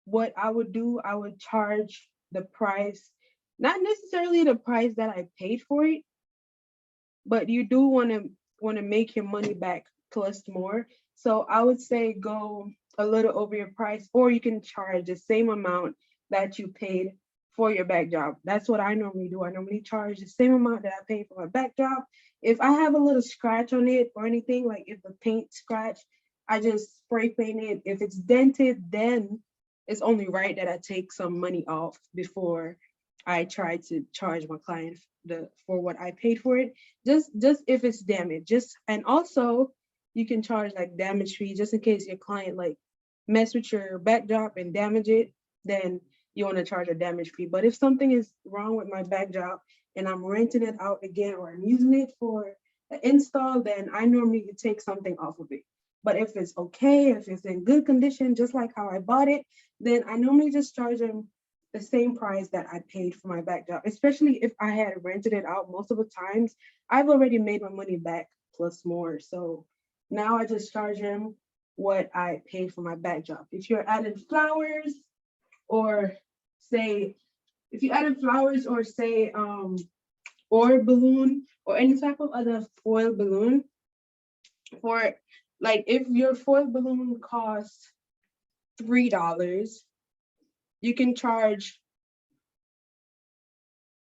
what I would do, I would charge the price, not necessarily the price that I paid for it, but you do want to make your money back plus more. So I would say go a little over your price, or you can charge the same amount that you paid for your backdrop. That's what I normally do. I normally charge the same amount that I paid for my backdrop. If I have a little scratch on it or anything, like if the paint scratch, I just spray paint it. If it's dented, then it's only right that I take some money off before I try to charge my client for what I paid for it. Just if it's damaged. And also you can charge like damage fee just in case your client like mess with your backdrop and damage it, then you want to charge a damage fee. But if something is wrong with my backdrop and I'm renting it out again or I'm using it for an install, then I normally take something off of it. But if it's okay, if it's in good condition, just like how I bought it, then I normally just charge them the same price that I paid for my backdrop, especially if I had rented it out. Most of the times, I've already made my money back plus more. So now I just charge them what I paid for my backdrop. If you're adding flowers or say, or balloon or any type of other foil balloon, for like if your foil balloon costs $3, you can charge,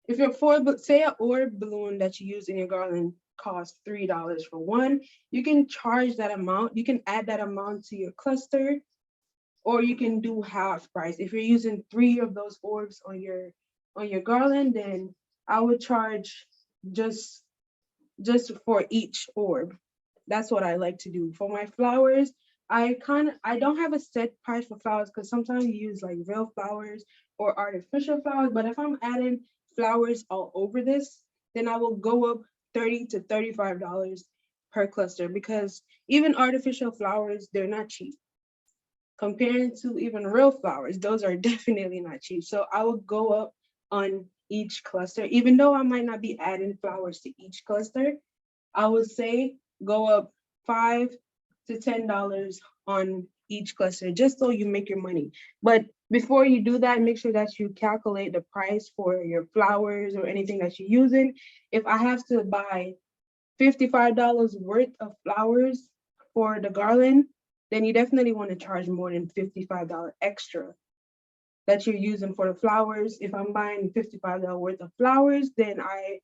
if your foil, say an orb balloon that you use in your garland costs $3 for one, you can charge that amount. You can add that amount to your cluster, or you can do half price. If you're using 3 of those orbs on your garland, then I would charge just for each orb. that's what I like to do. For my flowers, I don't have a set price for flowers because sometimes you use like real flowers or artificial flowers. But if I'm adding flowers all over this, then I will go up $30 to $35 per cluster because even artificial flowers, they're not cheap. Comparing to even real flowers, those are definitely not cheap. So I will go up on each cluster, even though I might not be adding flowers to each cluster. I would say go up $5 to $10 on each cluster, just so you make your money. But before you do that, make sure that you calculate the price for your flowers or anything that you're using. If I have to buy $55 worth of flowers for the garland, then you definitely want to charge more than $55 extra that you're using for the flowers. If I'm buying $55 worth of flowers, then I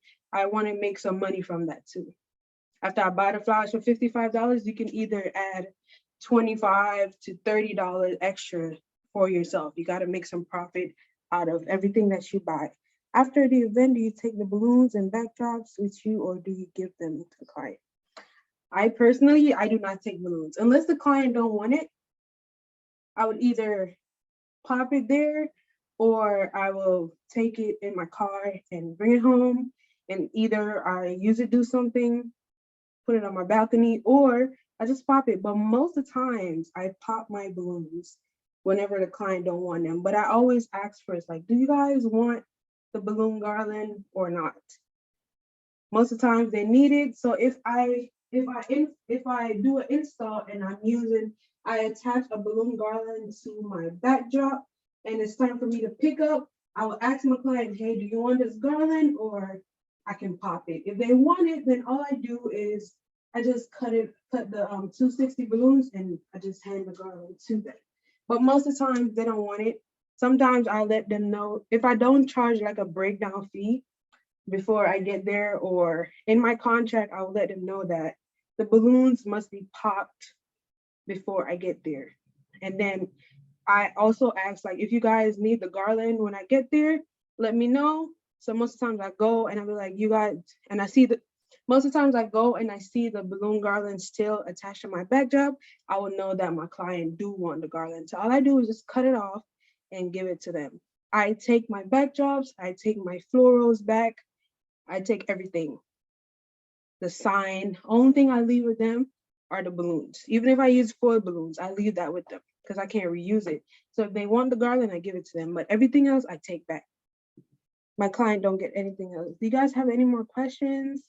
want to make some money from that too. After I buy the flowers for $55, you can either add $25 to $30 extra for yourself. You got to make some profit out of everything that you buy. After the event, do you take the balloons and backdrops with you, or do you give them to the client? I personally, I do not take balloons unless the client don't want it. I would either pop it there, or I will take it in my car and bring it home, and either I use it, do something, put it on my balcony, or I just pop it. But most of the times I pop my balloons whenever the client don't want them. But I always ask first, like, do you guys want the balloon garland or not? Most of the times they need it. So if I do an install and I attach a balloon garland to my backdrop and it's time for me to pick up, I will ask my client, hey, do you want this garland or I can pop it? If they want it, then all I do is I just cut the 260 balloons and I just hand the garland to them. But most of the time they don't want it. Sometimes I let them know if I don't charge like a breakdown fee before I get there, or in my contract, I'll let them know that the balloons must be popped before I get there. And then I also ask, like, if you guys need the garland when I get there, let me know. So most of the times I go and I'll be like, you guys, and most of the times I go and I see the balloon garland still attached to my backdrop, I will know that my client do want the garland. So all I do is just cut it off and give it to them. I take my backdrops, I take my florals back, I take everything. The sign, only thing I leave with them are the balloons. Even if I use foil balloons, I leave that with them because I can't reuse it. So if they want the garland, I give it to them. But everything else I take back. My client don't get anything else. Do you guys have any more questions?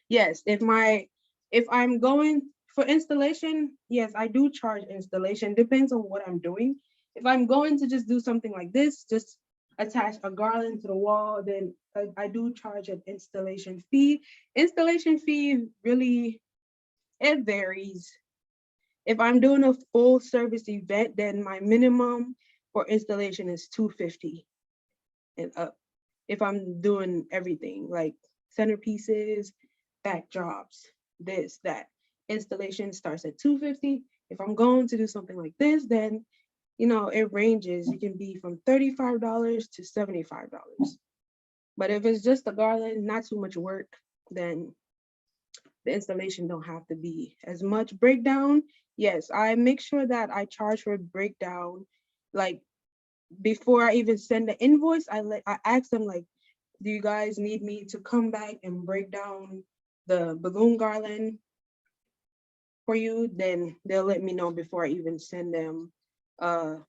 Yes, if I'm going for installation, yes, I do charge installation. Depends on what I'm doing. If I'm going to just do something like this, just attach a garland to the wall, then I do charge an installation fee. Installation fee really, it varies. If I'm doing a full service event, then my minimum for installation is $250 and up. If I'm doing everything like centerpieces, backdrops, this, that, installation starts at $250. If I'm going to do something like this, then it ranges. It can be from $35 to $75. But if it's just a garland, not too much work, then the installation don't have to be as much. Breakdown, yes, I make sure that I charge for breakdown. Like before I even send the invoice, I ask them, like, do you guys need me to come back and break down the balloon garland for you? Then they'll let me know before I even send them an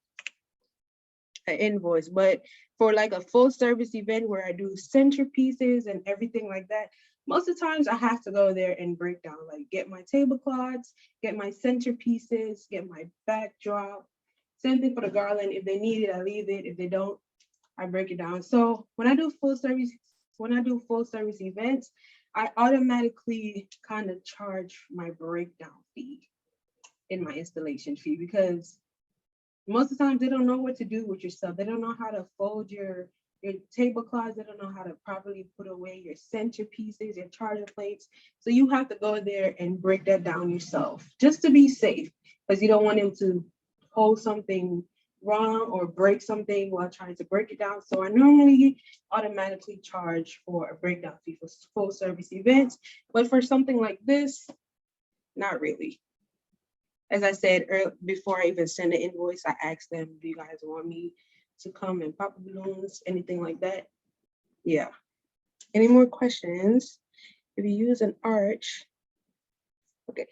invoice. But for like a full service event where I do centerpieces and everything like that, most of the times I have to go there and break down, like get my tablecloths, get my centerpieces, get my backdrop. Same thing for the garland. If they need it, I leave it. If they don't, I break it down. So when I do full service events, I automatically kind of charge my breakdown fee in my installation fee, because most of the time they don't know what to do with your stuff. They don't know how to fold your tablecloths. They don't know how to properly put away your centerpieces, your charger plates. So you have to go there and break that down yourself just to be safe, because you don't want them to hold something wrong or break something while trying to break it down. So I normally automatically charge for a breakdown fee for full service events, but for something like this, not really. As I said before I even send the invoice, I asked them, do you guys want me to come and pop balloons, anything like that? Yeah. Any more questions? If you use an arch, okay.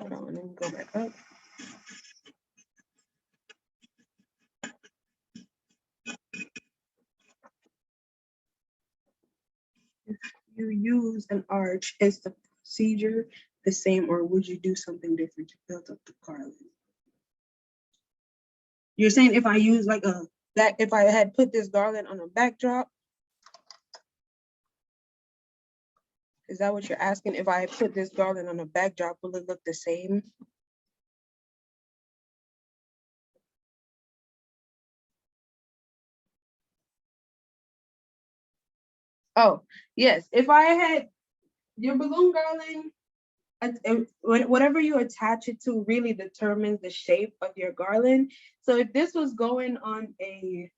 Hold on, let me go back up. If you use an arch, is the procedure the same, or would you do something different to build up the garland? You're saying if I use like if I had put this garland on a backdrop, is that what you're asking? If I put this garland on a backdrop, will it look the same? Oh, yes. If I had your balloon garland, whatever you attach it to really determines the shape of your garland. So if this was going on a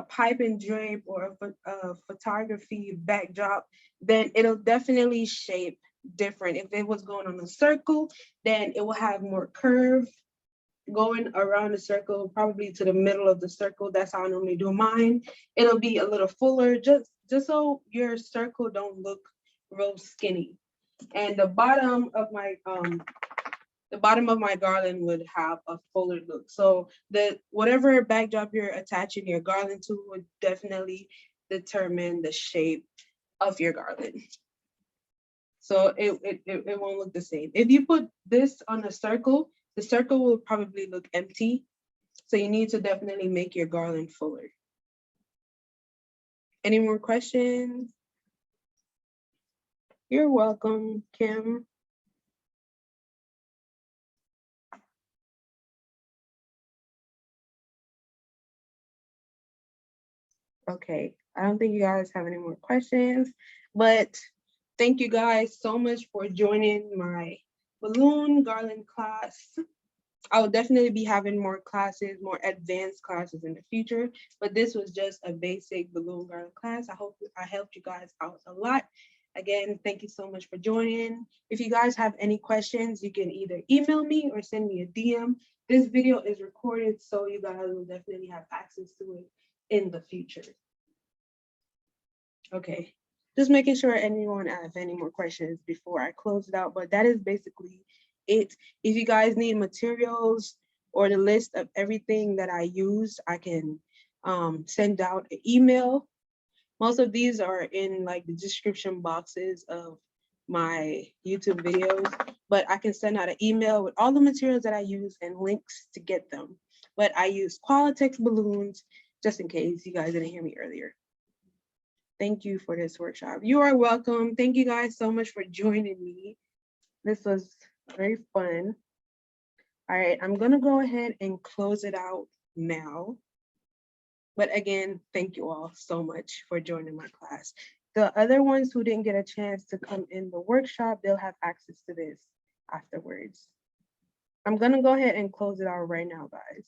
pipe and drape or a photography backdrop, then it'll definitely shape different. If it was going on a circle, then it will have more curve going around the circle, probably to the middle of the circle. That's how I normally do mine. It'll be a little fuller, just so your circle don't look real skinny. And the bottom of my garland would have a fuller look. So whatever backdrop you're attaching your garland to would definitely determine the shape of your garland. So it won't look the same. If you put this on a circle, the circle will probably look empty. So you need to definitely make your garland fuller. Any more questions? You're welcome, Kim. Okay, I don't think you guys have any more questions, but thank you guys so much for joining my balloon garland class. I will definitely be having more classes, more advanced classes in the future, but this was just a basic balloon garland class. I hope I helped you guys out a lot. Again, thank you so much for joining. If you guys have any questions, you can either email me or send me a DM. This video is recorded, so you guys will definitely have access to it in the future. Okay, just making sure anyone have any more questions before I close it out, but that is basically it. If you guys need materials or the list of everything that I use, I can send out an email. Most of these are in like the description boxes of my YouTube videos, but I can send out an email with all the materials that I use and links to get them. But I use Qualatex balloons, just in case you guys didn't hear me earlier. Thank you for this workshop. You are welcome. Thank you guys so much for joining me. This was very fun. All right, I'm gonna go ahead and close it out now. But again, thank you all so much for joining my class. The other ones who didn't get a chance to come in the workshop, they'll have access to this afterwards. I'm gonna go ahead and close it out right now, guys.